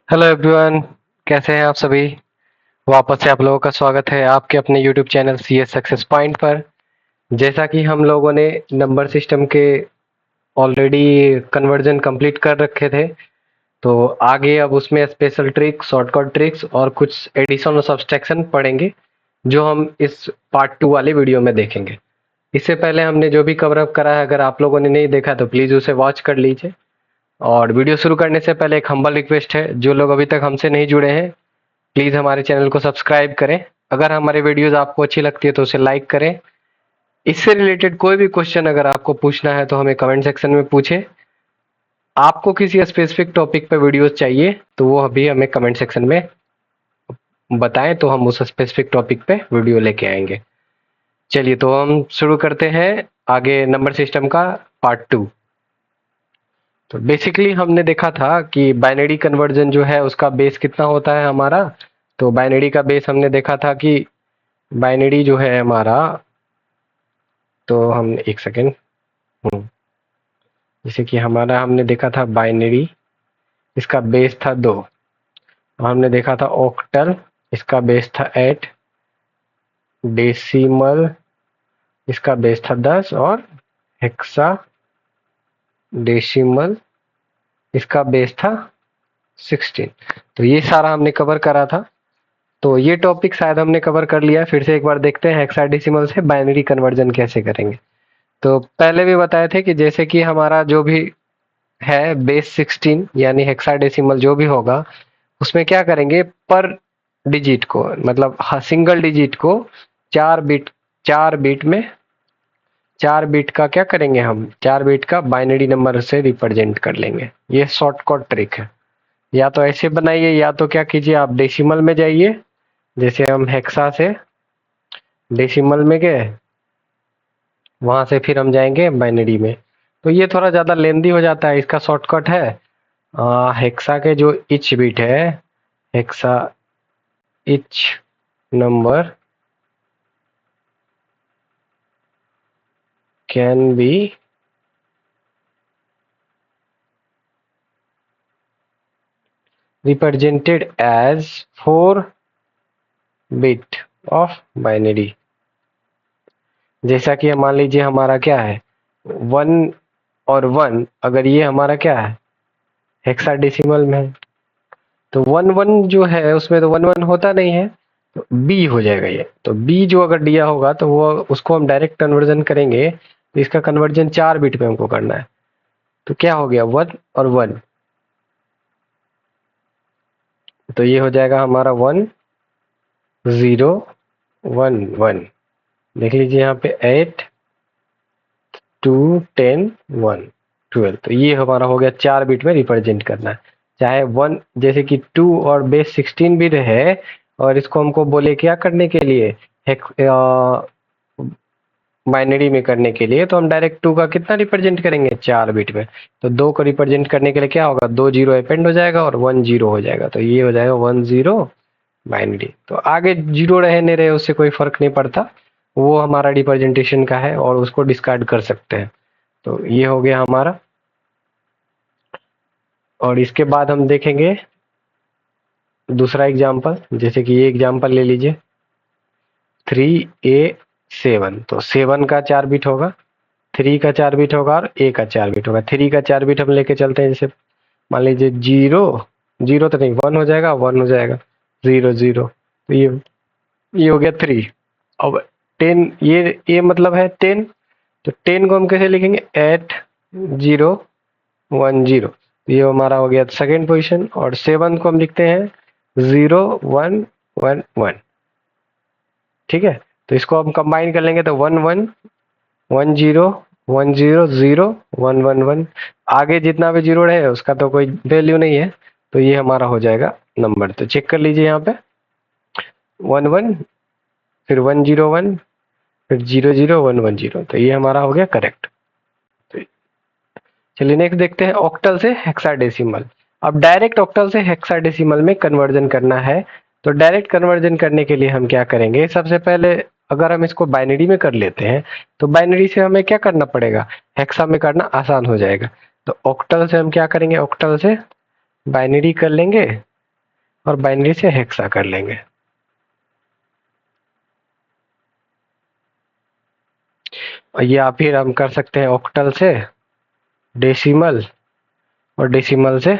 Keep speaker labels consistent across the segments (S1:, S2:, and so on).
S1: Hello everyone. कैसे हैं आप सभी। वापस से आप लोगों का स्वागत है आपके अपने YouTube channel C S success point पर। जैसा कि हम लोगों ने नंबर सिस्टम के ऑलरेडी कन्वर्जन कंप्लीट कर रखे थे, तो आगे अब उसमें स्पेशल ट्रिक्स, शॉर्टकट ट्रिक्स और कुछ एडिशन और सब्सट्रैक्शन पढ़ेंगे, जो हम इस पार्ट 2 वाले वीडियो में देखेंगे। इससे पहले हमने जो भी कवर अप करा है, अगर आप लोगों ने नहीं देखा तो प्लीज़ उसे वॉच कर लीजिए। और वीडियो शुरू करने से पहले एक हम्बल रिक्वेस्ट है, जो लोग अभी तक हमसे नहीं जुड़े हैं प्लीज़ हमारे चैनल को सब्सक्राइब करें। अगर हमारे वीडियोस आपको अच्छी लगती है तो उसे लाइक करें। इससे रिलेटेड कोई भी क्वेश्चन अगर आपको पूछना है तो हमें कमेंट सेक्शन में पूछें। आपको किसी स्पेसिफिक टॉपिक पर वीडियोस चाहिए तो वो अभी हमें कमेंट सेक्शन में बताएं, तो हम उस स्पेसिफिक टॉपिक पे वीडियो लेके आएंगे। चलिए तो हम शुरू करते हैं आगे नंबर सिस्टम का पार्ट 2। तो बेसिकली हमने देखा था कि बाइनरी कन्वर्जन जो है उसका बेस कितना होता है हमारा। तो बाइनरी का बेस हमने देखा था कि बाइनरी जो है हमारा, तो हम एक सेकेंड, जैसे कि हमारा हमने देखा था बाइनरी, इसका बेस था 2। हमने देखा था ऑक्टल, इसका बेस था 8। डेसिमल, इसका बेस था 10। और हेक्सा डेसिमल, इसका बेस था 16। तो ये सारा हमने कवर करा था। तो ये टॉपिक शायद हमने कवर कर लिया है। फिर से एक बार देखते हैं हेक्साडेसिमल से बाइनरी कन्वर्जन कैसे करेंगे। तो पहले भी बताए थे कि जैसे कि हमारा जो भी है बेस 16 यानी हेक्साडेसिमल जो भी होगा, उसमें क्या करेंगे, पर डिजिट को, मतलब सिंगल डिजिट को 4 बिट, 4 बिट में 4 बिट का क्या करेंगे, हम 4 बिट का बाइनरी नंबर से रिप्रेजेंट कर लेंगे। ये शॉर्टकट ट्रिक है। या तो ऐसे बनाइए, या तो क्या कीजिए, आप डेसिमल में जाइए। जैसे हम हेक्सा से डेसिमल में गए, वहां से फिर हम जाएंगे बाइनरी में। तो ये थोड़ा ज़्यादा लेंदी हो जाता है। इसका शॉर्टकट है, हेक्सा के जो इच बिट है, hexa etch number can be represented as 4 bit of binary। जैसा कि मान लीजिए हमारा क्या है 1 और 1, अगर ये हमारा क्या है हेक्साडेसिमल में है, तो 1 1 जो है उसमें तो 1 1 होता नहीं है, तो बी हो जाएगा ये। तो बी जो अगर दिया होगा तो वो उसको हम डायरेक्ट कन्वर्जन करेंगे, तो इसका कन्वर्जन 4 बिट पे हमको करना है। तो क्या हो गया 1 और 1, तो ये हो जाएगा हमारा 1 0 1 1। देख लीजिए यहाँ पे 8 2 10 1 12। तो ये हमारा हो गया 4 बिट में रिप्रेजेंट करना है। चाहे 1, जैसे कि 2 और बेस 16 भी रहे, और इसको हमको बोले क्या करने के लिए, बाइनरी में करने के लिए, तो हम डायरेक्ट 2 का कितना रिप्रेजेंट करेंगे 4 बिट में। तो 2 को रिप्रेजेंट करने के लिए क्या होगा, 2 जीरो अपेंड हो जाएगा और 1 0 हो जाएगा। तो ये हो जाएगा 1 0 बाइनरी। तो आगे जीरो रहे नहीं रहे उससे कोई फर्क नहीं पड़ता, वो हमारा रिप्रेजेंटेशन का है और उसको डिस्कार्ड कर सकते हैं। तो ये हो गया हमारा। और इसके बाद हम देखेंगे दूसरा एग्जाम्पल। जैसे कि ये एग्जाम्पल ले लीजिए 3A7। तो 7 का 4 बिट होगा, 3 का 4 बिट होगा और A का 4 बिट होगा। 3 का 4 बिट हम लेके चलते हैं। जैसे मान लीजिए 0 0 तो नहीं, 1 हो जाएगा, 1 हो जाएगा, 0 0। तो ये हो गया 3। अब 10, ये मतलब है 10। तो 10 को हम कैसे लिखेंगे, 8 0 1 0। ये हमारा हो गया सेकेंड पोजीशन। और 7 को हम लिखते हैं 0 1 1 1। ठीक है, तो इसको हम कंबाइन कर लेंगे तो 1 1 1 0 1 0 0 1 1 1। आगे जितना भी जीरो रहे उसका तो कोई वैल्यू नहीं है, तो ये हमारा हो जाएगा नंबर। तो चेक कर लीजिए यहाँ पे 1 1, फिर 1 0 1, फिर 0 0 1 1 0। तो ये हमारा हो गया करेक्ट। तो चलिए नेक्स्ट देखते हैं ऑक्टल से हेक्साडेसिमल। अब डायरेक्ट ऑक्टल से हेक्साडेसिमल में कन्वर्जन करना है। तो डायरेक्ट कन्वर्जन करने के लिए हम क्या करेंगे, सबसे पहले अगर हम इसको बाइनरी में कर लेते हैं, तो बाइनरी से हमें क्या करना पड़ेगा, हेक्सा में करना आसान हो जाएगा। तो ऑक्टल से हम क्या करेंगे, ऑक्टल से बाइनरी कर लेंगे। और बाइनरी से हेक्सा कर लेंगे। या फिर हम कर सकते हैं ऑक्टल से डेसिमल, और डेसिमल से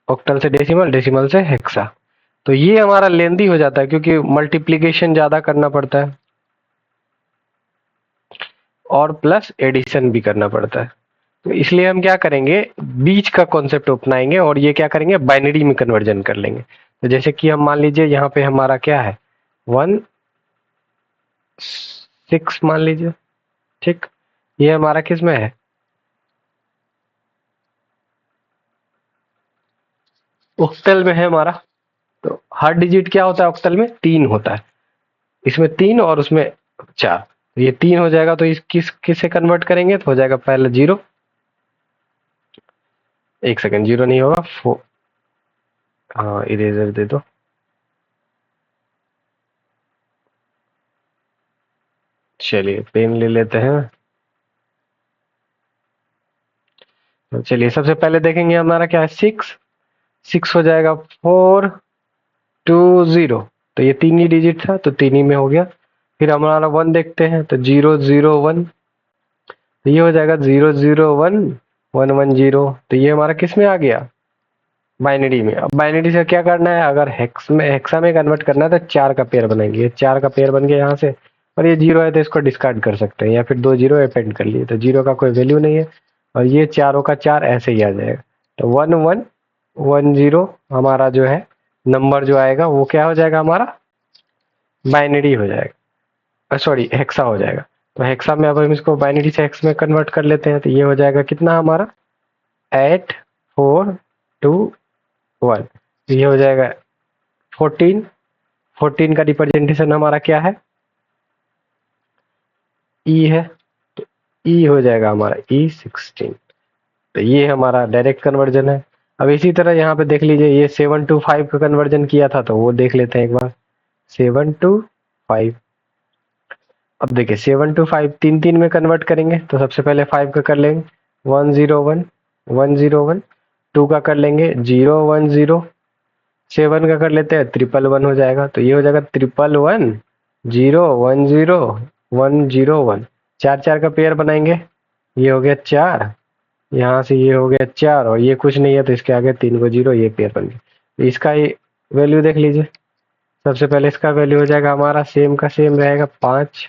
S1: ऑक्टल से डेसिमल, डेसिमल से हेक्सा। तो ये हमारा लेंदी हो जाता है क्योंकि मल्टीप्लिकेशन ज़्यादा करना पड़ता है और प्लस एडिशन भी करना पड़ता है। तो इसलिए हम क्या करेंगे, बीच का कॉन्सेप्ट अपनाएंगे और ये क्या करेंगे, बाइनरी में कन्वर्जन कर लेंगे। तो जैसे कि हम मान लीजिए यहाँ पे हमारा क्या है 1 6 मान लीजिए, ठीक। ये हमारा किस में है, ऑक्टल में है हमारा। तो हर डिजिट क्या होता है ऑक्टल में, 3 होता है। इसमें 3 और उसमें 4। तो ये 3 हो जाएगा तो इस किसे कन्वर्ट करेंगे, तो हो जाएगा पहले 0, 1 सेकेंड, 0 नहीं होगा, हाँ इरेजर दे दो। चलिए पेन ले लेते हैं। तो चलिए सबसे पहले देखेंगे हमारा क्या है, 6 हो जाएगा 4 2 0। तो ये 3 ही डिजिट था तो 3 ही में हो गया। फिर हमारा 1 देखते हैं तो 0 0 1। तो ये हो जाएगा 0 0 1 1 1 0। तो ये हमारा किस में आ गया, बाइनरी में। अब बाइनरी से क्या करना है, अगर हेक्सा में कन्वर्ट करना है तो 4 का पेयर बनाएंगे। ये 4 का पेयर बन गया यहाँ से, और ये 0 है तो इसको डिस्कार्ड कर सकते हैं, या फिर 2 0 अपेंड कर लिए तो 0 का कोई वैल्यू नहीं है, और ये चारों का 4 ऐसे ही आ जाएगा। तो 1 1 1 0 हमारा जो है नंबर जो आएगा वो क्या हो जाएगा, हमारा बाइनरी हो जाएगा, सॉरी हेक्सा हो जाएगा। तो हेक्सा में अब हम इसको बाइनरी से हेक्स में कन्वर्ट कर लेते हैं। तो ये हो जाएगा कितना हमारा 8 4 2 1। ये हो जाएगा 14। 14 का रिप्रेजेंटेशन हमारा क्या है, ई है। तो ई हो जाएगा हमारा E16। तो ये हमारा डायरेक्ट कन्वर्जन है। अब इसी तरह यहाँ पे देख लीजिए, ये 7 to 5 का कन्वर्जन किया था तो वो देख लेते हैं एक बार। 7 to 5। अब देखिए 7 to 5 तीन तीन में कन्वर्ट करेंगे तो सबसे पहले 5 का कर लेंगे 1 0 1 1 0 1। 2 का कर लेंगे 0 1 0। 7 का कर लेते हैं 1 1 1 हो जाएगा। तो ये हो जाएगा 1 1 1 0 1 0 1 0 1। 4 4 का पेयर बनाएंगे, ये हो गया 4, यहाँ से ये हो गया 4, और ये कुछ नहीं है तो इसके आगे 3 को 0, ये पेयर बन गया। तो इसका वैल्यू देख लीजिए। सबसे पहले इसका वैल्यू हो जाएगा हमारा सेम का सेम रहेगा 5,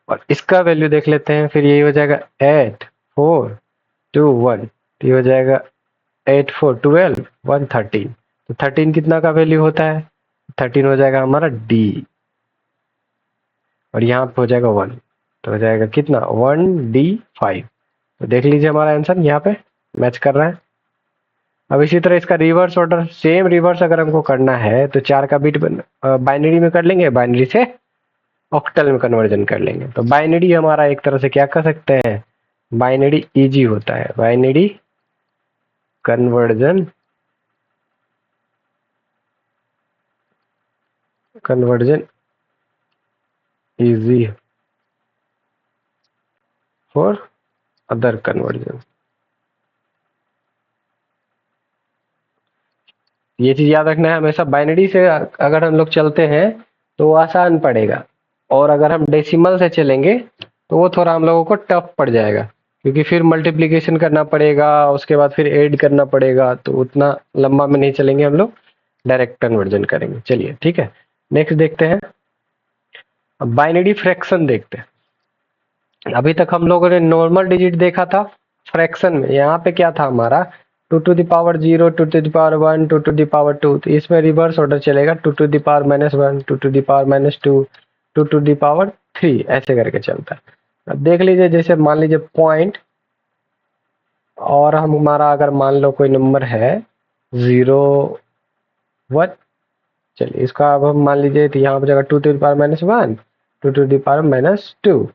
S1: और इसका वैल्यू देख लेते हैं। फिर यही हो जाएगा 8 4 2 1। तो ये हो जाएगा 8 4 12 1 13। तो 13 कितना का वैल्यू होता है, 13 हो जाएगा हमारा डी, और यहाँ पे हो जाएगा 1। तो हो जाएगा कितना 1D5। तो देख लीजिए हमारा आंसर यहाँ पे मैच कर रहा है। अब इसी तरह इसका रिवर्स ऑर्डर, सेम रिवर्स अगर हमको करना है तो 4 का बिट बाइनरी में कर लेंगे, बाइनरी से ऑक्टल में कन्वर्जन कर लेंगे। तो बाइनरी हमारा एक तरह से क्या कर सकते हैं, बाइनरी इजी होता है, binary conversion conversion easy for other conversion. ये चीज याद रखना है हमेशा, बाइनरी से अगर हम लोग चलते हैं तो वो आसान पड़ेगा, और अगर हम डेसिमल से चलेंगे तो वो थोड़ा हम लोगों को टफ पड़ जाएगा, क्योंकि फिर मल्टीप्लिकेशन करना पड़ेगा, उसके बाद फिर ऐड करना पड़ेगा, तो उतना लंबा में नहीं चलेंगे हम लोग, डायरेक्ट कन्वर्जन करेंगे। चलिए ठीक है, नेक्स्ट देखते हैं। अब बाइनरी फ्रैक्शन देखते हैं। अभी तक हम लोगों ने नॉर्मल डिजिट देखा था फ्रैक्शन में, यहाँ पे क्या था हमारा 2 to the power 0, 2 to the power 1, 2 to the power 2। तो इसमें रिवर्स ऑर्डर चलेगा, 2 to the power -1, 2 to the power -2, 2 to the power 3, ऐसे करके चलता है। अब देख लीजिए, जैसे मान लीजिए पॉइंट, और हम हमारा अगर मान लो कोई नंबर है 0 1। चलिए इसका अब हम मान लीजिए तो यहाँ पर जगह 2 to the power -1, 2 to the power -2।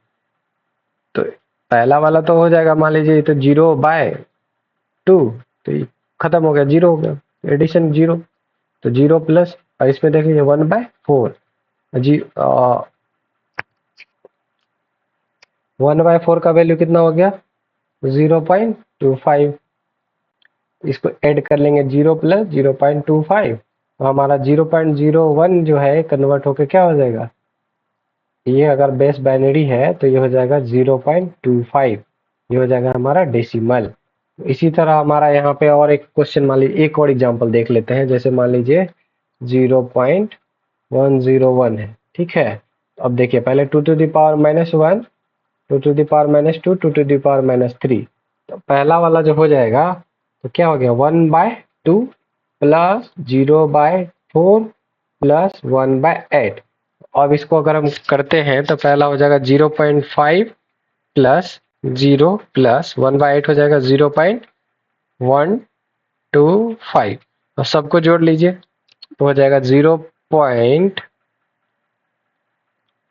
S1: तो पहला वाला तो हो जाएगा, मान लीजिए तो 0/2, तो ये खत्म हो गया, 0 हो गया, एडिशन 0। तो 0 प्लस, और इसमें देख लीजिए 1/4 जी, 1/4 का वैल्यू कितना हो गया 0.25। इसको ऐड कर लेंगे 0 प्लस 0.25, तो हमारा 0.01 जो है कन्वर्ट होके क्या हो जाएगा, ये अगर बेस बाइनरी है तो ये हो जाएगा 0.25, ये हो जाएगा हमारा डेसिमल। इसी तरह हमारा यहाँ पे और एक क्वेश्चन मान लीजिए, एक और एग्जांपल देख लेते हैं, जैसे मान लीजिए 0.101 है, ठीक है। अब देखिए पहले 2 to the power -1, 2 to the power -2, 2 to the power -3, तो पहला वाला जो हो जाएगा तो क्या हो गया 1/2 प्लस 0/4 प्लस 1/8। अब इसको अगर हम करते हैं तो पहला हो जाएगा 0.5 प्लस 0 प्लस 1/8 हो जाएगा 0.125, और सबको जोड़ लीजिए तो हो जाएगा 0 पॉइंट,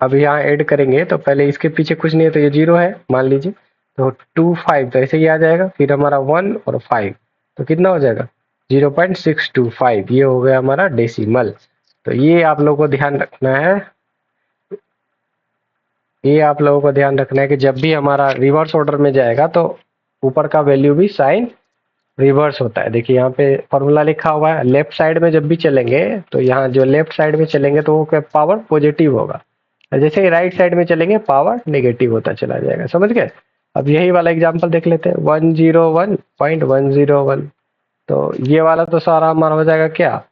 S1: अब यहाँ ऐड करेंगे तो पहले इसके पीछे कुछ नहीं है तो ये 0 है मान लीजिए, तो 25 तो ऐसे ही आ जाएगा, फिर हमारा 1 और 5 तो कितना हो जाएगा 0.625, ये हो गया हमारा डेसिमल। तो ये आप लोगों को ध्यान रखना है, ये आप लोगों को ध्यान रखना है कि जब भी हमारा रिवर्स ऑर्डर में जाएगा तो ऊपर का वैल्यू भी साइन रिवर्स होता है। देखिए यहाँ पे फॉर्मूला लिखा हुआ है, लेफ्ट साइड में जब भी चलेंगे तो यहाँ जो लेफ्ट साइड में चलेंगे तो वो पावर पॉजिटिव होगा, जैसे ही राइट साइड में चलेंगे पावर नेगेटिव होता चला जाएगा, समझ गए। अब यही वाला एग्जांपल देख लेते हैं 101.101, तो ये वाला तो सारा हमारा हो जाएगा क्या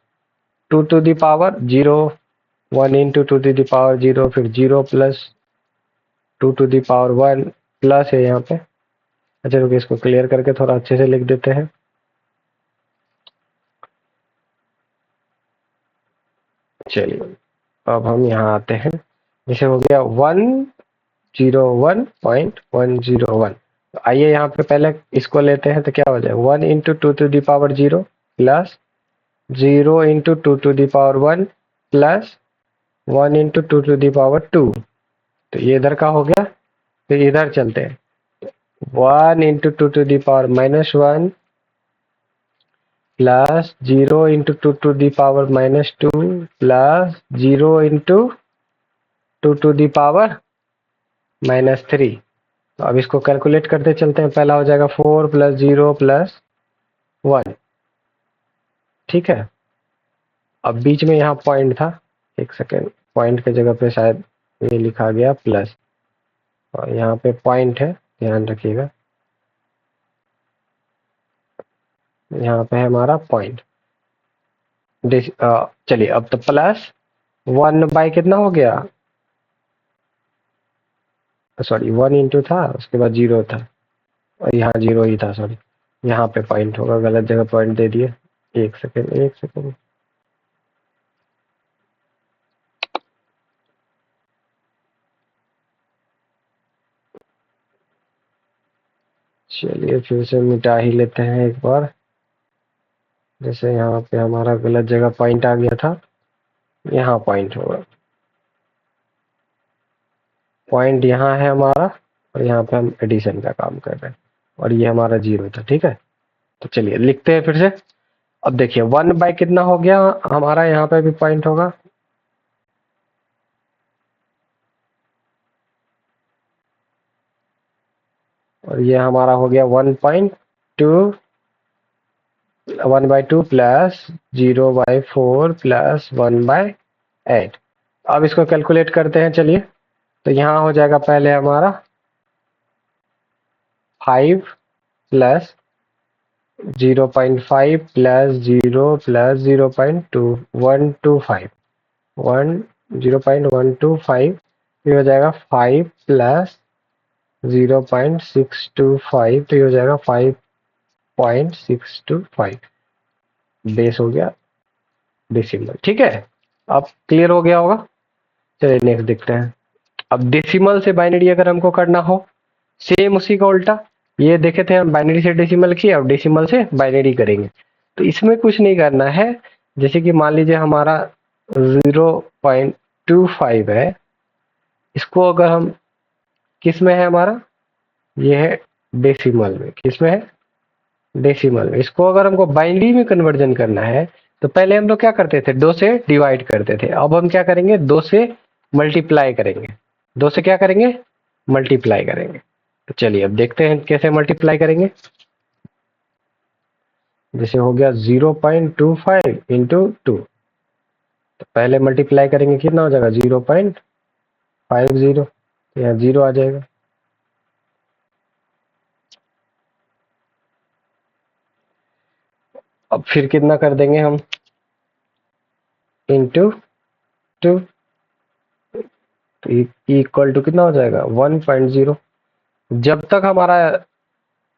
S1: 2 to the power 0, 1 into 2 to the power 0, फिर 0 plus 2 to the power 1 plus है यहाँ पे। अच्छा रुकिए इसको क्लियर करके थोड़ा अच्छे से लिख देते हैं। चलिए अब हम यहाँ आते हैं, जैसे हो गया 101.101, तो आइए यहाँ पे पहले इसको लेते हैं तो क्या हो जाए 1 into 2 to the power 0 plus 0 into 2 to the power 1 plus 1 into 2 to the power 2, तो ये इधर का हो गया। फिर इधर चलते हैं 1 into 2 to the power -1 plus 0 into 2 to the power -2 plus 0 into 2 to the power -3। तो अब इसको कैलकुलेट करते चलते हैं, पहला हो जाएगा 4 प्लस 0 प्लस 1, ठीक है। अब बीच में यहाँ पॉइंट था, एक सेकेंड, पॉइंट के जगह पे शायद ये लिखा गया प्लस, और यहाँ पे पॉइंट है, ध्यान रखिएगा, यहाँ पे है हमारा पॉइंट। चलिए अब तो प्लस 1 बाई कितना हो गया, सॉरी 1 इंटू था उसके बाद 0 था, और यहाँ 0 ही था, सॉरी यहाँ पे पॉइंट होगा, गलत जगह पॉइंट दे दिए। एक सेकेंड एक सेकेंड, चलिए फिर से मिटा ही लेते हैं एक बार, जैसे यहाँ पे हमारा गलत जगह पॉइंट आ गया था, यहाँ पॉइंट होगा, पॉइंट यहाँ है हमारा, और यहाँ पे हम एडिशन का काम कर रहे हैं, और ये हमारा 0 था, ठीक है। तो चलिए लिखते हैं फिर से। अब देखिए 1 बाई कितना हो गया हमारा, यहाँ पे भी पॉइंट होगा, और ये हमारा हो गया 1.2, 1/2 प्लस 0/4 प्लस 1/8। अब इसको कैलकुलेट करते हैं, चलिए। तो यहाँ हो जाएगा पहले हमारा 5 प्लस 0.5 प्लस 0 प्लस 0.125, 0.125, ये हो जाएगा 5 प्लस 0.625, तो ये हो जाएगा 5.625, बेस हो गया डेसिमल, ठीक है। अब क्लियर हो गया होगा। चलिए नेक्स्ट देखते हैं। अब डेसिमल से बाइनरी अगर हमको करना हो, सेम उसी का उल्टा, ये देखे थे हम बाइनरी से डेसिमल किया, अब डेसिमल से बाइनरी करेंगे। तो इसमें कुछ नहीं करना है, जैसे कि मान लीजिए हमारा 0.25 है, इसको अगर हम किस में है हमारा, ये है डेसिमल में, किस में है डेसिमल में, इसको अगर हमको बाइनरी में कन्वर्जन करना है तो पहले हम लोग क्या करते थे 2 से डिवाइड करते थे, अब हम क्या करेंगे 2 से मल्टीप्लाई करेंगे, 2 से क्या करेंगे मल्टीप्लाई करेंगे। तो चलिए अब देखते हैं कैसे मल्टीप्लाई करेंगे। जैसे हो गया 0.25 इंटू 2, तो पहले मल्टीप्लाई करेंगे कितना हो जाएगा 0.50, तो यहाँ 0 आ जाएगा। अब फिर कितना कर देंगे हम, इंटू 2, तो इक्वल टू कितना हो जाएगा 1.0। जब तक हमारा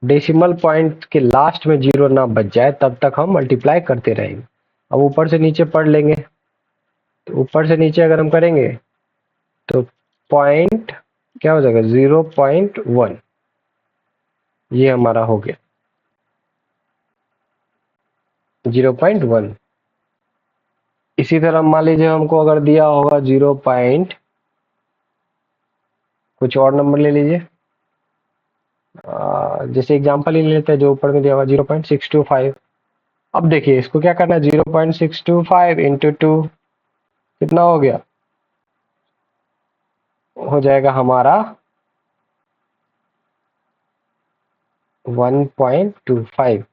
S1: डेसिमल पॉइंट के लास्ट में 0 ना बच जाए तब तक हम मल्टीप्लाई करते रहेंगे। अब ऊपर से नीचे पढ़ लेंगे, तो ऊपर से नीचे अगर हम करेंगे तो पॉइंट क्या हो जाएगा 0.1, ये हमारा हो गया 0.1। इसी तरह मान लीजिए हमको अगर दिया होगा 0 पॉइंट, कुछ और नंबर ले लीजिए, जैसे एग्जांपल ही लेते हैं जो ऊपर में दिया हुआ 0.625। अब देखिए इसको क्या करना है, 0.625 इंटू 2 कितना हो गया, हो जाएगा हमारा 1.25।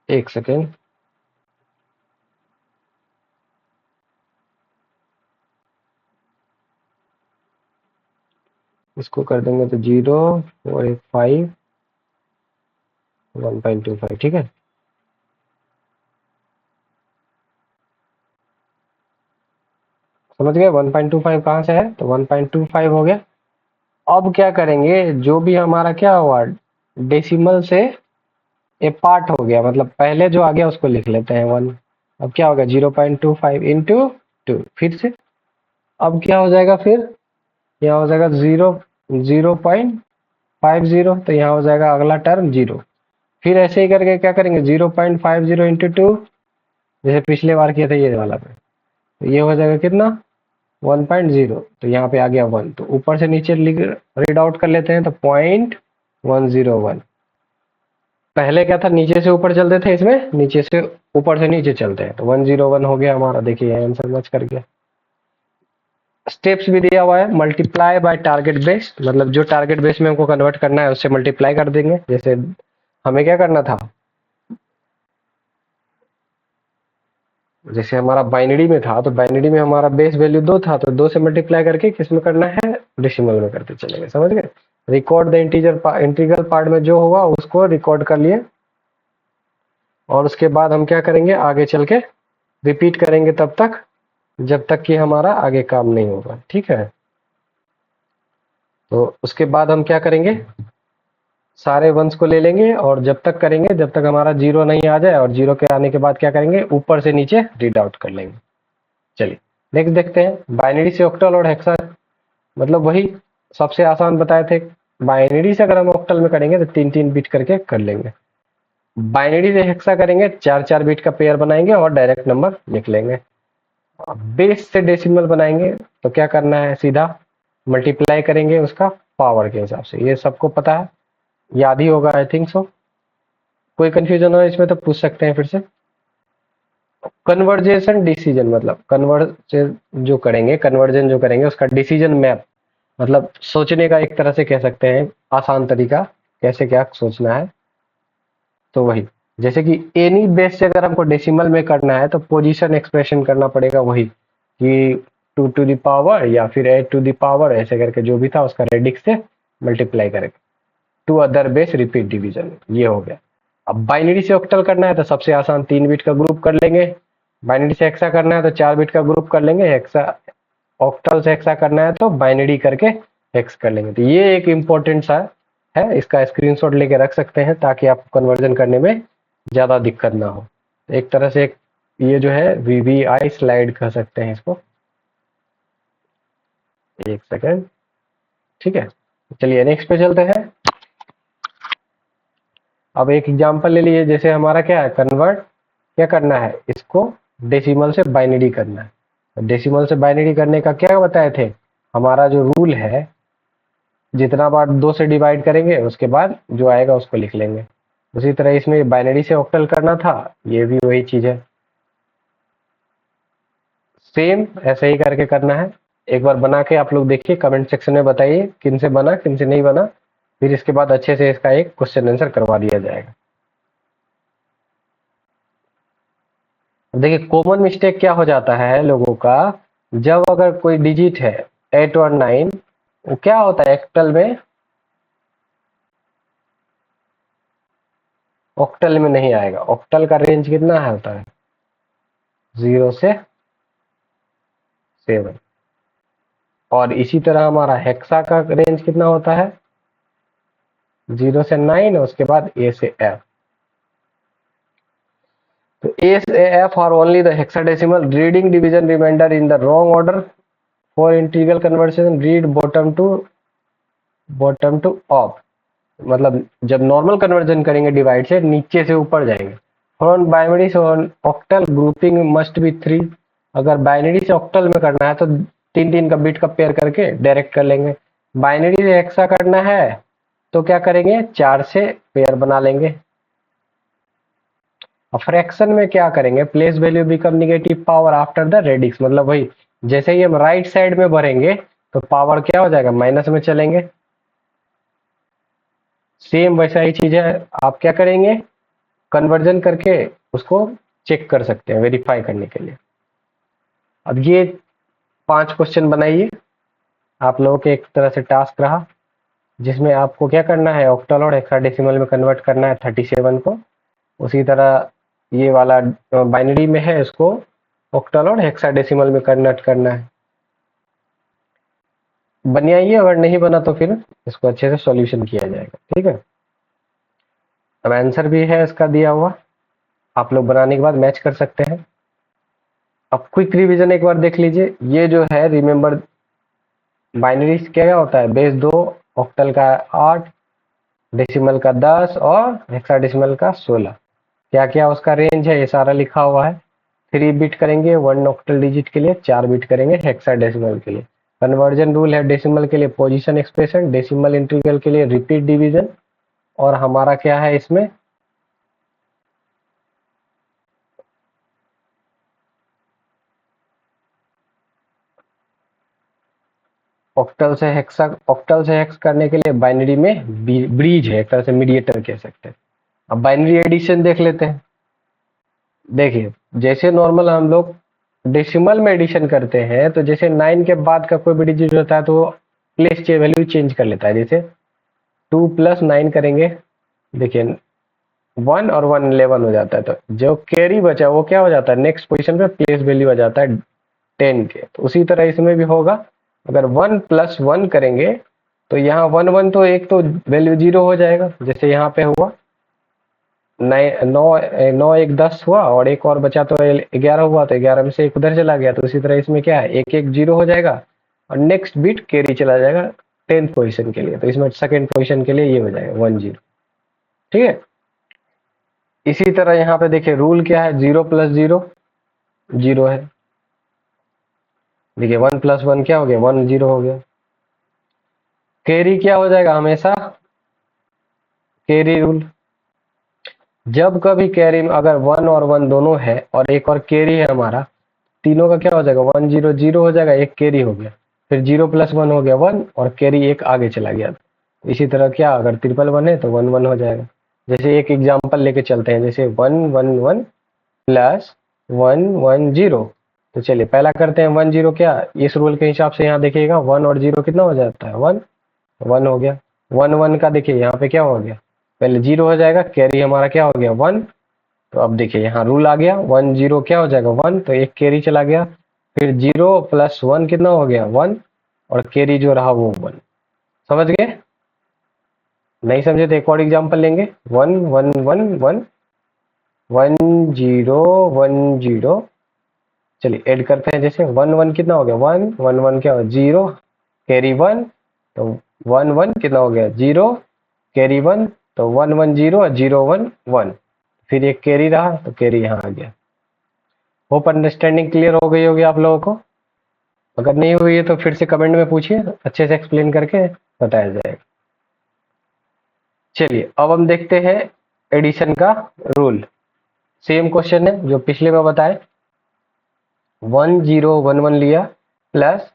S1: एक सेकेंड, इसको कर देंगे तो 0.45 1.25, ठीक है। समझ गए 1.25 कहाँ से है, तो 1.25 हो गया। अब क्या करेंगे, जो भी हमारा क्या हुआ डेसिमल से ए पार्ट हो गया, मतलब पहले जो आ गया उसको लिख लेते हैं 1। अब क्या होगा 0.25 इंटू 2, फिर से अब क्या हो जाएगा, फिर यहाँ हो जाएगा 0.50, तो यहाँ हो जाएगा अगला टर्म 0। फिर ऐसे ही करके क्या करेंगे 0.50 इंटू 2, जैसे पिछले बार किया था ये वाला पे, तो ये हो जाएगा कितना 1.0, तो यहाँ पे आ गया 1। तो ऊपर से नीचे रीड आउट कर लेते हैं, तो 0.101। पहले क्या था, नीचे से ऊपर चलते थे, इसमें नीचे से ऊपर से नीचे चलते हैं, तो 101 हो गया हमारा। देखिए आंसर मैच कर गया। स्टेप्स भी दिया हुआ है, मल्टीप्लाई बाय टारगेट बेस, मतलब जो टारगेट बेस में हमको कन्वर्ट करना है उससे मल्टीप्लाई कर देंगे। जैसे हमें क्या करना था, जैसे हमारा बाइनरी में था, तो बाइनरी में हमारा बेस वैल्यू 2 था, तो 2 से मल्टीप्लाई करके किस में करना है, डेसिमल में करते चलेंगे। समझ गए, रिकॉर्ड द इंटीग्रल पार्ट में जो होगा उसको रिकॉर्ड कर लिए, और उसके बाद हम क्या करेंगे, आगे चल के रिपीट करेंगे तब तक जब तक कि हमारा आगे काम नहीं होगा। ठीक है, तो उसके बाद हम क्या करेंगे, सारे वंस को ले लेंगे, और जब तक करेंगे जब तक हमारा 0 नहीं आ जाए, और 0 के आने के बाद क्या करेंगे, ऊपर से नीचे रीड आउट कर लेंगे। चलिए नेक्स्ट देखते हैं, बाइनरी से ऑक्टल और हेक्सा, मतलब वही सबसे आसान बताए थे। बाइनरी से अगर हम ऑक्टल में करेंगे तो 3-3 बिट करके कर लेंगे, बाइनरी से हेक्सा करेंगे 4-4 बिट का पेयर बनाएंगे और डायरेक्ट नंबर लिख लेंगे। बेस से डेसिमल बनाएंगे तो क्या करना है, सीधा मल्टीप्लाई करेंगे उसका पावर के हिसाब से। ये सबको पता है, याद ही होगा आई थिंक सो। कोई कंफ्यूजन हो इसमें तो पूछ सकते हैं फिर से। कन्वर्जेशन डिसीजन, मतलब कन्वर्जन जो करेंगे उसका डिसीजन मैप, मतलब सोचने का एक तरह से कह सकते हैं आसान तरीका, कैसे क्या सोचना है। तो वही, जैसे कि एनी बेस से अगर हमको डेसिमल में करना है तो पोजीशन एक्सप्रेशन करना पड़ेगा, वही कि 2 टू द पावर या फिर 8 टू द पावर, ऐसे करके जो भी था उसका रेडिक्स से मल्टीप्लाई करेंगे। To other base repeat division, ये हो गया। अब बाइनरी से ऑक्टल करना है तो सबसे आसान 3 बिट का ग्रुप कर लेंगे, बाइनरी से हेक्सा करना है तो 4 बिट का ग्रुप कर लेंगे, हेक्सा ऑक्टल से हेक्सा करना है तो बाइनरी करके हेक्स कर लेंगे। तो ये एक इम्पोर्टेंट सा है, इसका स्क्रीनशॉट लेके रख सकते हैं ताकि आपको कन्वर्जन करने में ज़्यादा दिक्कत ना हो। एक तरह से एक ये जो है वीवीआई स्लाइड कह सकते हैं इसको। एक सेकेंड, ठीक है, चलिए नेक्स्ट पे चलते हैं। अब एक एग्जांपल ले लीजिए, जैसे हमारा क्या है, कन्वर्ट क्या करना है, इसको डेसिमल से बाइनरी करना है। डेसिमल से बाइनरी करने का क्या बताए थे, हमारा जो रूल है, जितना बार 2 से डिवाइड करेंगे उसके बाद जो आएगा उसको लिख लेंगे। उसी तरह इसमें बाइनरी से ऑक्टल करना था, ये भी वही चीज है। सेम ऐसे ही करके करना है। एक बार बना के आप लोग देखिए, कमेंट सेक्शन में बताइए किन से बना किन से नहीं बना, फिर इसके बाद अच्छे से इसका एक क्वेश्चन आंसर करवा दिया जाएगा। देखिए कॉमन मिस्टेक क्या हो जाता है लोगों का, जब अगर कोई डिजिट है 8 और 9, वो क्या होता है एक्टल में, ऑक्टल में नहीं आएगा। ऑक्टल का रेंज कितना है होता है 0 से 7, और इसी तरह हमारा हेक्सा का रेंज कितना होता है 0 से 9, और उसके बाद ए से एफ। तो ए से F are only the hexadecimal reading division remainder in the wrong order for integral conversation read bottom to up. मतलब जब नॉर्मल कन्वर्जन करेंगे डिवाइड से, नीचे से ऊपर जाएंगे। फ्रॉम बाइनरी से ऑक्टल ग्रुपिंग मस्ट बी 3। अगर बाइनरी से ऑक्टल में करना है तो 3 का बिट का पेयर करके डायरेक्ट कर लेंगे। बाइनरी से हेक्सा करना है तो क्या करेंगे 4 से पेयर बना लेंगे। और फ्रैक्शन में क्या करेंगे, place value become negative power after the radix. मतलब वही जैसे ही हम राइट साइड में भरेंगे तो पावर क्या हो जाएगा माइनस में चलेंगे। सेम वैसा ही चीज है, आप क्या करेंगे कन्वर्जन करके उसको चेक कर सकते हैं वेरीफाई करने के लिए। अब ये 5 क्वेश्चन बनाइए, आप लोगों के एक तरह से टास्क रहा, जिसमें आपको क्या करना है ऑक्टल और हेक्साडेसिमल में कन्वर्ट करना है 37 को। उसी तरह ये वाला बाइनरी में है, इसको ऑक्टल और हेक्साडेसिमल में कन्वर्ट करना है। बनाइए, अगर नहीं बना तो फिर इसको अच्छे से सॉल्यूशन किया जाएगा, ठीक है। अब आंसर भी है इसका दिया हुआ, आप लोग बनाने के बाद मैच कर सकते हैं। अब क्विक रिवीजन एक बार देख लीजिए, ये जो है रिमेंबर बाइनरी क्या होता है बेस 2, ऑक्टल का 8, डेसिमल का 10 और हेक्साडेसिमल का 16। क्या क्या उसका रेंज है ये सारा लिखा हुआ है। 3 बिट करेंगे 1 ऑक्टल डिजिट के लिए, 4 बिट करेंगे हेक्साडेसिमल के लिए। कन्वर्जन रूल है डेसिमल के लिए पोजीशन एक्सप्रेशन, डेसिमल इंटीग्रल के लिए रिपीट डिवीजन, और हमारा क्या है इसमें ऑक्टल से हेक्स करने के लिए बाइनरी में ब्रिज है, एक तरह से मीडिएटर कह सकते हैं। अब बाइनरी एडिशन देख लेते हैं। देखिए जैसे नॉर्मल हम लोग डेसिमल में एडिशन करते हैं, तो जैसे 9 के बाद का कोई भी डिजिट होता है तो प्लेस वैल्यू चेंज कर लेता है। जैसे 2 + 9 करेंगे, देखिए 1 और 1 11 हो जाता है, तो जो कैरी बचा वो क्या हो जाता है नेक्स्ट पोजीशन पे प्लेस वैल्यू आ जाता है 10 के। तो उसी तरह इसमें भी होगा, अगर 1 + 1 करेंगे तो यहाँ 1 1 तो एक तो वैल्यू 0 हो जाएगा, जैसे यहाँ पे हुआ 9 1 10 हुआ, और एक और बचा तो 11 हुआ, तो 11 में से एक उधर चला गया। तो इसी तरह इसमें क्या है 1 1 0 हो जाएगा, और नेक्स्ट बिट कैरी चला जाएगा 10th पोजीशन के लिए। तो इसमें सेकंड पोजीशन के लिए ये हो जाएगा 1 0, ठीक है। इसी तरह यहाँ पे देखिए रूल क्या है, 0 + 0 0 है। देखिए 1 + 1 क्या हो गया 1 0 हो गया। कैरी क्या हो जाएगा हमेशा कैरी रूल, जब कभी कैरी में अगर 1 और 1 दोनों है और एक और कैरी है हमारा, तीनों का क्या हो जाएगा 1 0 0 हो जाएगा, एक कैरी हो गया। फिर 0 + 1 हो गया 1, और कैरी एक आगे चला गया। इसी तरह क्या अगर 1 1 है तो 1 1 हो जाएगा। जैसे एक एग्जांपल लेके चलते हैं, जैसे 1 1 1 + 1 1 0। तो चलिए पहला करते हैं 1 0, क्या इस रूल के हिसाब से यहाँ देखिएगा 1 और 0 कितना हो जाता है 1 1 हो गया। 1 1 का देखिए यहाँ पे क्या हो गया, पहले 0 हो जाएगा, कैरी हमारा क्या हो गया 1। तो अब देखिए यहाँ रूल आ गया 1 0 क्या हो जाएगा 1, तो एक कैरी चला गया। फिर 0 + 1 कितना हो गया 1, और कैरी जो रहा वो 1। समझ गए, नहीं समझे तो एक और एग्जांपल लेंगे 1 1 1 1 1 0 1 0। चलिए ऐड करते हैं, जैसे 1 1 कितना हो गया 1 1 1 क्या हो 0 कैरी 1, तो 1 1 कितना हो गया 0 कैरी 1, तो 1 1 0 और 0 1 1। फिर एक कैरी रहा तो कैरी यहाँ आ गया। होप अंडरस्टैंडिंग क्लियर हो गई होगी आप लोगों को। अगर नहीं हुई है तो फिर से कमेंट में पूछिए, अच्छे से एक्सप्लेन करके बताया जाएगा। चलिए अब हम देखते हैं एडिशन का रूल। सेम क्वेश्चन है जो पिछले में बताए। 1011 लिया प्लस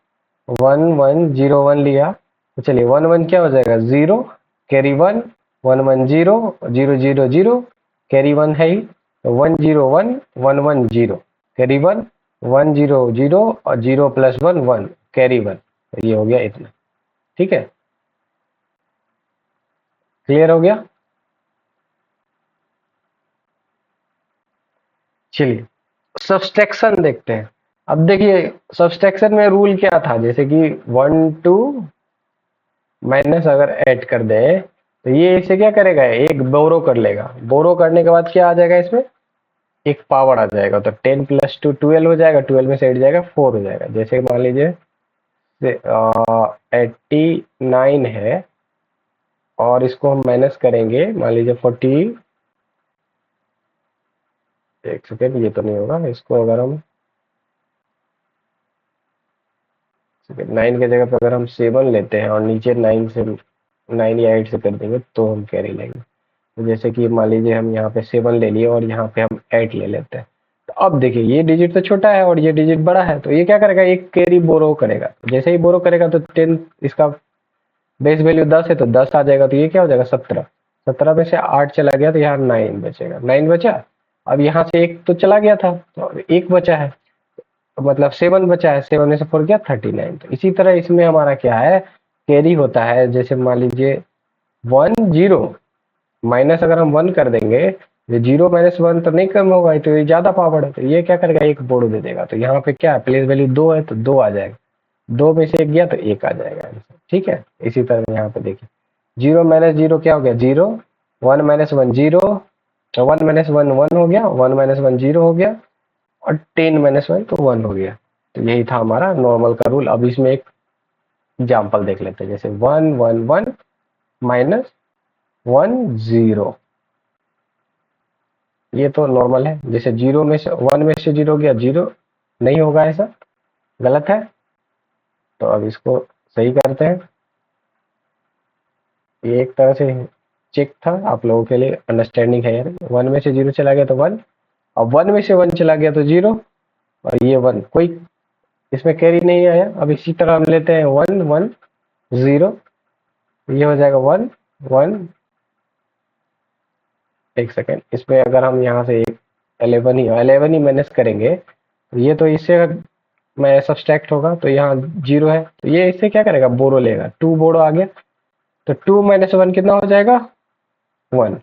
S1: 1101 लिया, तो चलिए 11 क्या हो जाएगा 0, कैरी 1, 110, 000, कैरी 1 है ही, तो 101 110, कैरी 1, 100 और 0 प्लस 1 1, कैरी 1, तो ये हो गया इतना। ठीक है, क्लियर हो गया। चलिए सब्सट्रैक्शन देखते हैं। अब देखिए सब्सट्रैक्शन में रूल क्या था, जैसे कि 1 2 माइनस अगर ऐड कर दे तो ये इसे क्या करेगा, एक बोरो कर लेगा, बोरो करने के बाद क्या आ जाएगा इसमें, एक पावर आ जाएगा, तो 10 प्लस 2 12 हो जाएगा, 12 में से 8 जाएगा 4 हो जाएगा। जैसे मान लीजिए 89 है और इसको हम माइनस करेंगे, मान लीजिए 40, एक सेकेंड ये तो नहीं होगा, इसको अगर हम 9 की जगह पर अगर हम 7 लेते हैं और नीचे 9 से 9 या 8 से कर देंगे तो हम कैरी लेंगे। तो जैसे कि मान लीजिए हम यहाँ पे 7 ले लिए और यहाँ पे हम 8 ले लेते हैं, तो अब देखिए ये डिजिट तो छोटा है और ये डिजिट बड़ा है, तो ये क्या करेगा, एक कैरी बोरो करेगा। जैसे ही बोरो करेगा तो 10, इसका बेस वैल्यू 10 है तो 10 आ जाएगा, तो ये क्या हो जाएगा 17, 17 में से 8 चला गया तो यहाँ 9 बचेगा, 9 बचा। अब यहाँ से एक तो चला गया था तो एक बचा है, तो मतलब 7 बचा है, 7 में से 4 गया 39। तो इसी तरह इसमें हमारा क्या है, कैरी होता है, जैसे मान लीजिए 10 माइनस अगर हम 1 कर देंगे, ये 0 माइनस 1 तो नहीं कम होगा, तो ये ज्यादा पावर है, तो ये क्या करेगा, एक बोर्ड दे देगा। तो यहाँ पे क्या है, प्लेस वैल्यू 2 है तो 2 आ जाएगा, 2 में से 1 गया तो 1 आ जाएगा आंसर। ठीक है, इसी तरह यहाँ पे देखिए 0 माइनस 0 क्या हो गया 0, 1 माइनस 1 0, तो 1 माइनस 1 1 हो गया, 1 माइनस 1 0 हो गया, और 10 माइनस 1 तो 1 हो गया। तो यही था हमारा नॉर्मल का रूल। अब इसमें एक एग्जाम्पल देख लेते हैं, जैसे 1 1 1 माइनस 1 0, ये तो नॉर्मल है। जैसे 0 में से 1 में से 0 गया 0, नहीं होगा ऐसा, गलत है। तो अब इसको सही करते हैं, ये एक तरह से चेक था आप लोगों के लिए, अंडरस्टैंडिंग है यार। 1 में से 0 चला गया तो 1, अब 1 में से 1 चला गया तो 0, और ये 1 कोई इसमें कैरी नहीं आया। अब इसी तरह हम लेते हैं 1 1 0, ये हो जाएगा 1 1, एक सेकेंड, इसमें अगर हम यहाँ से 11 ही माइनस करेंगे तो ये तो इससे मैं सब्सट्रैक्ट होगा, तो यहाँ 0 है, तो ये इससे क्या करेगा, बोरो लेगा, 2 बोरो आ गया, तो 2 माइनस 1 कितना हो जाएगा 1,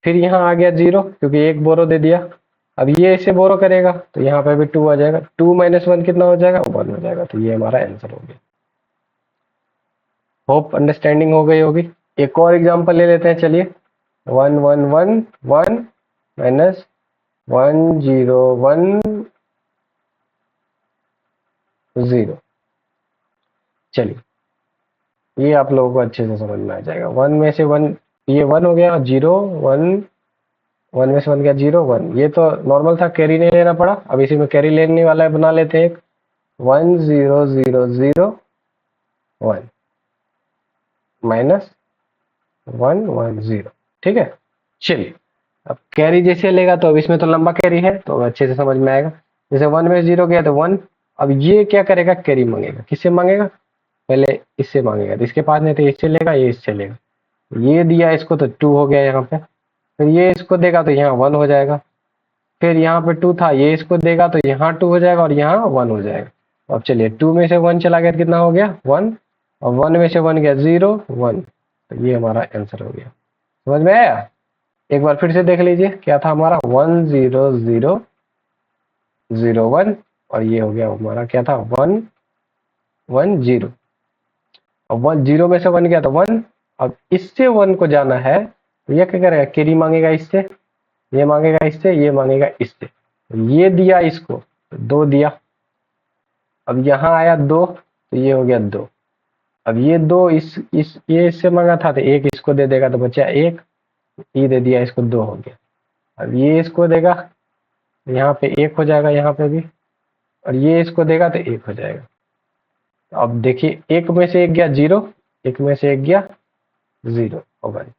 S1: फिर यहाँ आ गया 0 क्योंकि एक बोरो दे दिया। अब ये इसे बोरो करेगा तो यहाँ पे भी 2 आ जाएगा, 2 माइनस 1 कितना हो जाएगा 1 हो जाएगा, तो ये हमारा आंसर हो गया। होप अंडरस्टैंडिंग हो गई होगी। एक और एग्जांपल ले लेते हैं, चलिए 1 1 1 1 माइनस 1 0 1 0, चलिए ये आप लोगों को अच्छे से समझ में आ जाएगा। 1 में से 1, ये 1 हो गया, 0 1, 1 में से 1 गया 0 1, ये तो नॉर्मल था, कैरी नहीं लेना पड़ा। अब इसी में कैरी लेने वाला है, बना लेते हैं एक 1 0 0 0 1 माइनस 1 1 0। ठीक है, चलिए अब कैरी जैसे लेगा तो अब इसमें तो लंबा कैरी है तो अच्छे से समझ में आएगा। जैसे 1 में 0 गया तो 1, अब ये क्या करेगा, कैरी मांगेगा, किससे मांगेगा, पहले इससे मांगेगा, तो इसके पास नहीं तो इससे लेगा, ये इससे लेगा, ये दिया इसको तो 2 हो गया यहाँ पे, फिर ये इसको देगा तो यहाँ 1 हो जाएगा, फिर यहाँ पे 2 था, ये इसको देगा तो यहाँ 2 हो जाएगा और यहाँ 1 हो जाएगा। तो अब चलिए 2 में से 1 चला गया तो कितना हो गया 1, और 1 में से 1 गया 0 1, तो ये हमारा आंसर हो गया। समझ में आया, एक बार फिर से देख लीजिए क्या था हमारा 1 0 0 0 1, और ये हो गया हमारा क्या था 1 1 0, अब 1 0 में से 1 गया तो 1, अब इससे 1 को जाना है तो ये क्या करेगा, कैरी मांगेगा इससे, ये मांगेगा इससे, ये मांगेगा इससे, ये दिया इसको 2 दिया, अब यहाँ आया 2 तो ये हो गया 2, अब ये 2 इस ये इससे मांगा था तो एक इसको दे देगा तो बचा 1, ये दे दिया इसको 2 हो गया, अब ये इसको देगा यहाँ पे 1 हो जाएगा यहाँ पे भी, और ये इसको देगा तो 1 हो जाएगा। अब देखिए 1 में से 1 गया 0, 1 में से 1 गया 0 और 1।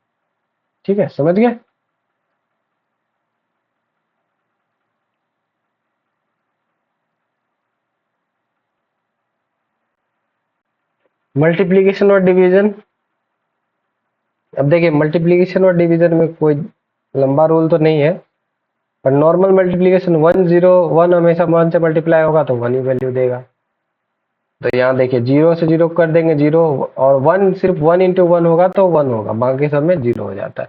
S1: ठीक है, समझ गए। मल्टीप्लीकेशन और डिवीजन, अब देखिए मल्टीप्लीकेशन और डिवीजन में कोई लंबा रूल तो नहीं है, पर नॉर्मल मल्टीप्लीकेशन 1 0 1 हमेशा 1 से मल्टीप्लाई होगा तो 1 ही वैल्यू देगा। तो यहाँ देखिए 0 से 0 कर देंगे 0, और 1 सिर्फ 1 इंटू 1 होगा तो 1 होगा, बाकी सब में 0 हो जाता है।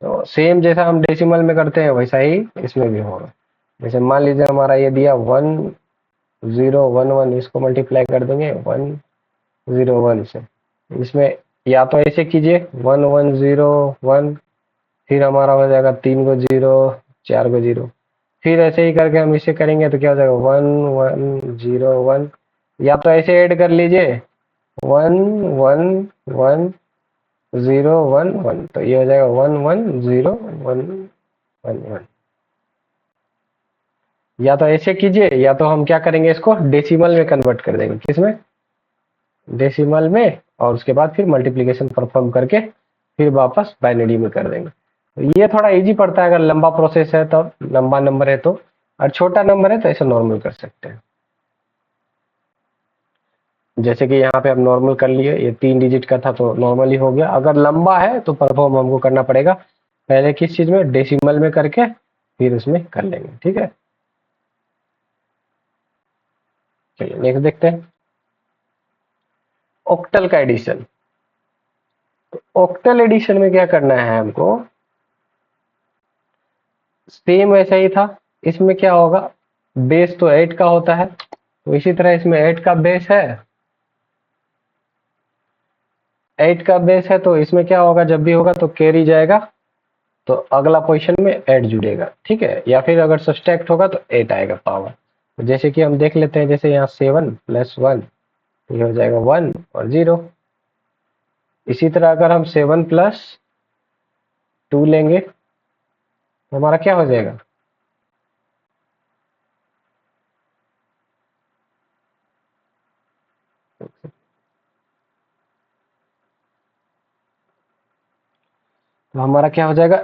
S1: तो सेम जैसा हम डेसिमल में करते हैं वैसा ही इसमें भी होगा। जैसे मान लीजिए हमारा ये दिया 1 0 1 1, इसको मल्टीप्लाई कर देंगे 1 0 1 से। इसमें या तो ऐसे कीजिए 1 1 0 1, फिर हमारा हो जाएगा 3 को 0 4 को 0, फिर ऐसे ही करके हम इसे करेंगे तो क्या हो जाएगा 1 1 0 1, या तो ऐसे ऐड कर लीजिए 1 1 1 0 1 1, तो ये हो जाएगा 1 1 0 1 1 1। या तो ऐसे कीजिए, या तो हम क्या करेंगे इसको डेसिमल में कन्वर्ट कर देंगे, किसमें, डेसिमल में, और उसके बाद फिर मल्टीप्लिकेशन परफॉर्म करके फिर वापस बाइनरी में कर देंगे। तो ये थोड़ा इजी पड़ता है, अगर लंबा प्रोसेस है तो, लंबा नंबर है तो, और छोटा नंबर है तो ऐसे नॉर्मल कर सकते हैं। जैसे कि यहाँ पे अब नॉर्मल कर लिए, ये 3 डिजिट का था तो नॉर्मल ही हो गया। अगर लंबा है तो परफॉर्म हमको करना पड़ेगा पहले किस चीज में, डेसिमल में करके फिर उसमें कर लेंगे, ठीक है। चलिए नेक्स्ट देखते हैं, ऑक्टल का एडिशन। ऑक्टल एडिशन में क्या करना है हमको, सेम वैसा ही था। इसमें क्या होगा, बेस तो 8 का होता है, तो इसी तरह इसमें 8 का बेस है, 8 का बेस है, तो इसमें क्या होगा, जब भी होगा तो कैरी जाएगा, तो अगला पोजीशन में 8 जुड़ेगा, ठीक है। या फिर अगर सब्सट्रैक्ट होगा तो 8 आएगा पावर। तो जैसे कि हम देख लेते हैं, जैसे यहाँ 7 + 1, ये हो जाएगा 1 और 0। इसी तरह अगर हम 7 + 2 लेंगे तो हमारा क्या हो जाएगा, तो हमारा क्या हो जाएगा,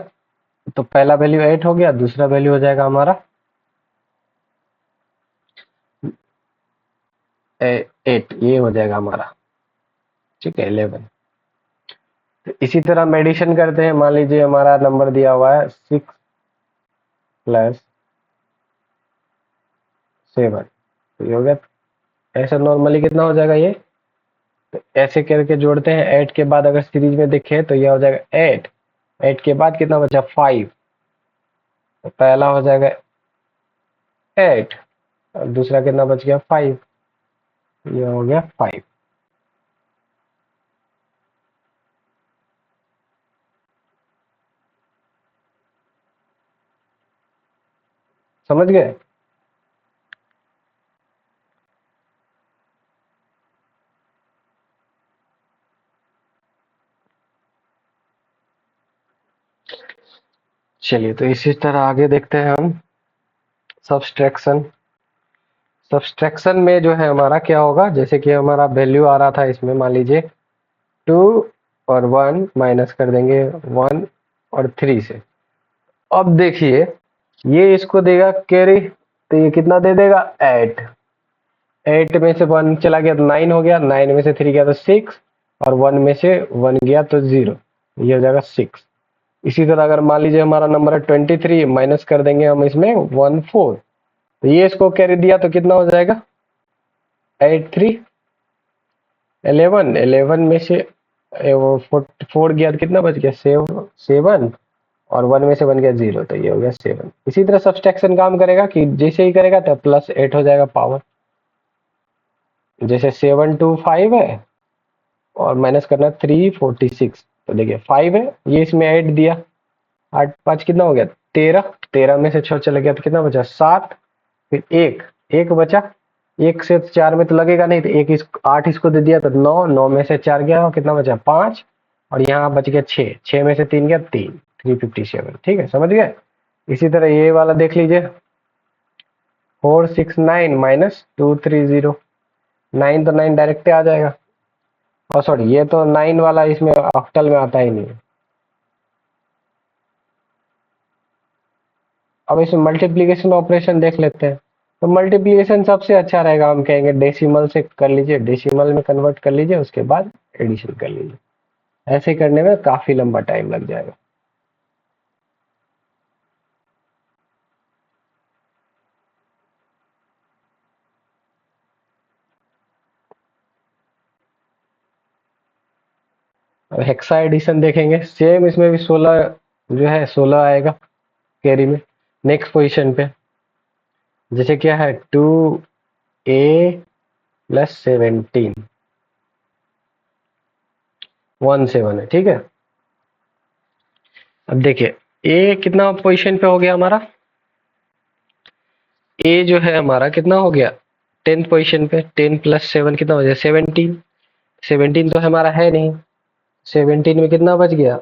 S1: तो पहला वैल्यू 8 हो गया, दूसरा वैल्यू हो जाएगा हमारा 8, ये हो जाएगा हमारा, ठीक है 11। तो इसी तरह हम एडिशन करते हैं, मान लीजिए हमारा नंबर दिया हुआ है 6 + 7, तो ये हो गया। ऐसा नॉर्मली कितना हो जाएगा ये, तो ऐसे करके जोड़ते हैं। 8 के बाद अगर सीरीज में देखें तो ये हो जाएगा 8, 8 के बाद कितना बचा 5, तो पहला हो जाएगा 8 और दूसरा कितना बच गया 5, ये हो गया 5। समझ गए। चलिए तो इसी तरह आगे देखते हैं हम सब्सट्रैक्शन। सब्सट्रैक्शन में जो है हमारा क्या होगा, जैसे कि हमारा वैल्यू आ रहा था इसमें, मान लीजिए 2 और 1 माइनस कर देंगे 1 और 3 से। अब देखिए ये इसको देगा कैरी, तो ये कितना दे देगा 8, 8 में से 1 चला गया तो 9 हो गया, 9 में से 3 गया तो 6, और 1 में से 1 गया तो 0, ये हो जाएगा 6। इसी तरह अगर मान लीजिए हमारा नंबर है 23, माइनस कर देंगे हम इसमें 1 4, तो ये इसको कैरी दिया तो कितना हो जाएगा 8 3 11, 11 में से वो 4 गया तो कितना बच गया 7, और 1 में से 1 गया 0, तो ये हो गया 7। इसी तरह सब्सट्रैक्शन काम करेगा कि जैसे ही करेगा तो +8 हो जाएगा पावर, जैसे 7 2 5 है और माइनस करना 3 46, तो देखिए 5 है, ये इसमें 8 दिया, 8 5 कितना हो गया 13, 13 में से 6 चला गया तो कितना बचा 7, फिर 1 1 बचा, 1 से 4 में तो लगेगा नहीं, तो 1 8 इसको दे दिया तो 9, 9 में से 4 गया और कितना बचा 5, और यहाँ बच गया 6, 6 में से 3 गया 3, 357, ठीक है समझ गए। इसी तरह ये वाला देख लीजिए 469 माइनस 230, 9 तो 9 डायरेक्ट आ जाएगा, और सॉरी ये तो 9 वाला इसमें ऑक्टल में आता ही नहीं है। अब इसमें मल्टीप्लीकेशन ऑपरेशन देख लेते हैं। तो मल्टीप्लिकेशन सबसे अच्छा रहेगा, हम कहेंगे डेसिमल से कर लीजिए, डेसिमल में कन्वर्ट कर लीजिए, उसके बाद एडिशन कर लीजिए। ऐसे करने में काफी लंबा टाइम लग जाएगा। अब हेक्सा एडिशन देखेंगे, सेम इसमें भी 16 जो है 16 आएगा कैरी में नेक्स्ट पोजीशन पे। जैसे क्या है 2a प्लस 17 17 है, ठीक है। अब देखिए ए कितना पोजीशन पे हो गया हमारा, ए जो है हमारा कितना हो गया 10th पोजीशन पे। 10 प्लस 7 कितना हो गया 17। 17 तो हमारा है नहीं, 17 में कितना बच गया,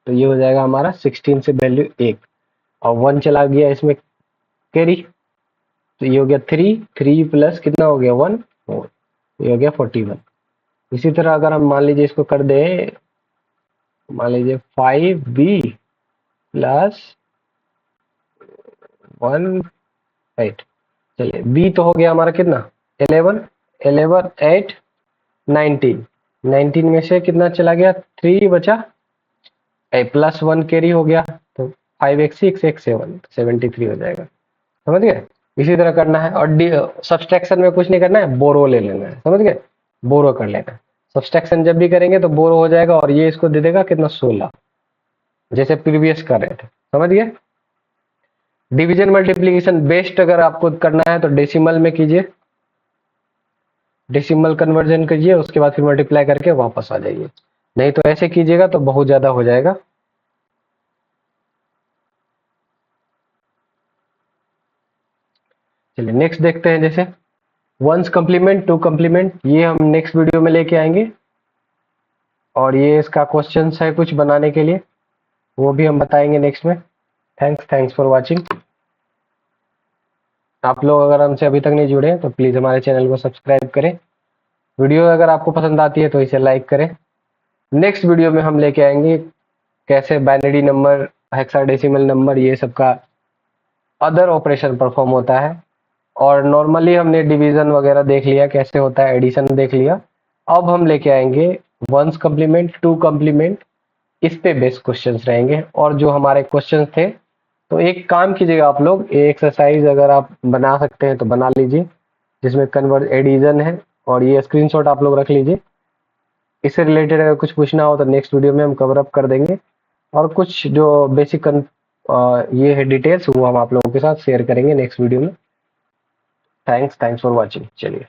S1: तो ये हो जाएगा हमारा 16 से वैल्यू 1 और 1 चला गया इसमें कैरी, तो ये हो गया 3। 3 प्लस कितना हो गया 1 4, ये हो गया 41। इसी तरह अगर हम मान लीजिए इसको कर दे, मान लीजिए 5b प्लस 1 8, चलिए b तो हो गया हमारा कितना 11। 11 8 19, 19 में से कितना चला गया 3 बचा, प्लस 1 कैरी हो गया, तो 5 x 6 x 7 73 हो जाएगा। समझ गए। इसी तरह करना है और सब्सट्रैक्शन में कुछ नहीं करना है, बोरो ले लेना है, समझ गए, बोरो कर लेना है। सब्सट्रैक्शन जब भी करेंगे तो बोरो हो जाएगा और ये इसको दे देगा कितना 16, जैसे प्रीवियस कर रहे थे, समझ गए। डिवीजन मल्टीप्लीकेशन बेस्ट अगर आपको करना है तो डेसिमल में कीजिए, डेसिमल कन्वर्जन कीजिए, उसके बाद फिर मल्टीप्लाई करके वापस आ जाइए, नहीं तो ऐसे कीजिएगा तो बहुत ज्यादा हो जाएगा। चलिए नेक्स्ट देखते हैं, जैसे वंस कम्प्लीमेंट टू कम्प्लीमेंट, ये हम नेक्स्ट वीडियो में लेके आएंगे और ये इसका क्वेश्चन है कुछ बनाने के लिए, वो भी हम बताएंगे नेक्स्ट में। Thanks for watching. आप लोग अगर हमसे अभी तक नहीं जुड़े हैं तो प्लीज़ हमारे चैनल को सब्सक्राइब करें। वीडियो अगर आपको पसंद आती है तो इसे लाइक करें। नेक्स्ट वीडियो में हम लेके आएंगे कैसे बाइनरी नंबर, हेक्साडेसिमल नंबर, ये सब का अदर ऑपरेशन परफॉर्म होता है। और नॉर्मली हमने डिवीजन वगैरह देख लिया कैसे होता है, एडिशन देख लिया। अब हम लेके आएंगे वंस कम्प्लीमेंट टू कम्प्लीमेंट, इस पे बेस्ड क्वेश्चंस रहेंगे। और जो हमारे क्वेश्चंस थे, तो एक काम कीजिएगा आप लोग, ये एक्सरसाइज अगर आप बना सकते हैं तो बना लीजिए, जिसमें कन्वर्ट एडिशन है, और ये स्क्रीनशॉट आप लोग रख लीजिए। इससे रिलेटेड अगर कुछ पूछना हो तो नेक्स्ट वीडियो में हम कवर अप कर देंगे, और कुछ जो बेसिक ये है डिटेल्स वो हम आप लोगों के साथ शेयर करेंगे नेक्स्ट वीडियो में। Thanks for watching. चलिए।